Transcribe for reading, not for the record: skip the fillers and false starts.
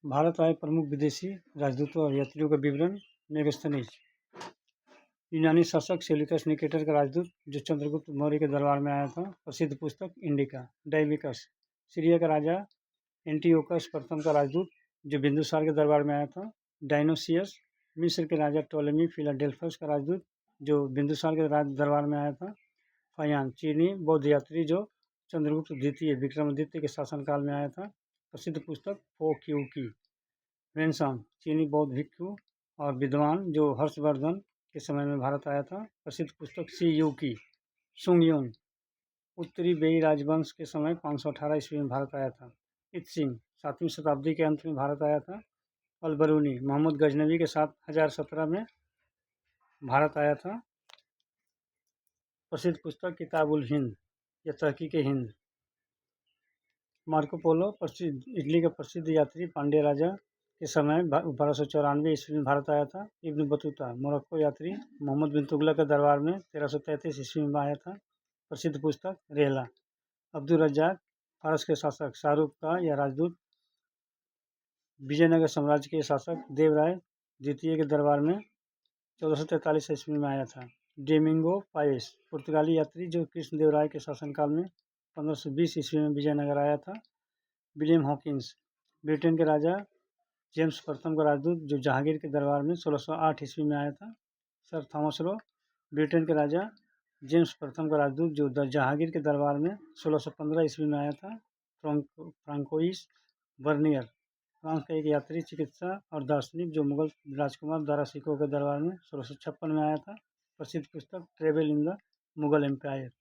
भारत आए प्रमुख विदेशी राजदूतों और यात्रियों का विवरण। मेगास्थनीज यूनानी शासक सेल्यूकस निकेटर का राजदूत जो चंद्रगुप्त मौर्य के दरबार में आया था। प्रसिद्ध पुस्तक इंडिका। डाइमिकस सीरिया का राजा एंटियोकस प्रथम का राजदूत जो बिंदुसार के दरबार में आया था। डायनोसियस मिस्र के राजा टोलेमी फिलाडेल्फस का राजदूत जो बिंदुसार के दरबार में आया था। फायान चीनी बौद्ध यात्री जो चंद्रगुप्त द्वितीय विक्रमादित्य के शासनकाल में आया था। प्रसिद्ध पुस्तक फो क्यू की। रेनसांग चीनी बौद्ध भिक्षु और विद्वान जो हर्षवर्धन के समय में भारत आया था। प्रसिद्ध पुस्तक सी यू की। सुंगयुन उत्तरी बेई राजवंश के समय 518 ईस्वी में भारत आया था। इत्सिंग 7वीं शताब्दी के अंत में भारत आया था। अलबरूनी मोहम्मद गजनवी के साथ 1017 में भारत आया था। प्रसिद्ध पुस्तक किताबुल हिंद या तहकीक हिंद। मार्को पोलो इटली का प्रसिद्ध यात्री पांड्य राजा के समय 1294 ईस्वी में भारत आया था। इब्न बतूता मोरक्को यात्री मोहम्मद बिन तुगलक के दरबार में 1333 ईस्वी में आया था। प्रसिद्ध पुस्तक रेहला। अब्दुल रज्जाक फारस के शासक शाहरुख का या राजदूत विजयनगर साम्राज्य के शासक देवराय द्वितीय के दरबार में 1443 ईस्वी में आया था। डेमिंगो पाएस पुर्तगाली यात्री जो कृष्णदेवराय के शासनकाल में 1520 ईस्वी में विजयनगर आया था। विलियम हॉकिंस ब्रिटेन के राजा जेम्स प्रथम का राजदूत जो जहांगीर के दरबार में 1608 ईस्वी में आया था। सर थॉमस रो ब्रिटेन के राजा जेम्स प्रथम का राजदूत जो जहांगीर के दरबार में 1615 ईस्वी में आया था। फ्रांकोइस बर्नियर फ्रांस का एक यात्री चिकित्सा और दार्शनिक जो मुगल राजकुमार दारा शिकोह के दरबार में 1656 में आया था। प्रसिद्ध पुस्तक travel in the Mughal empire.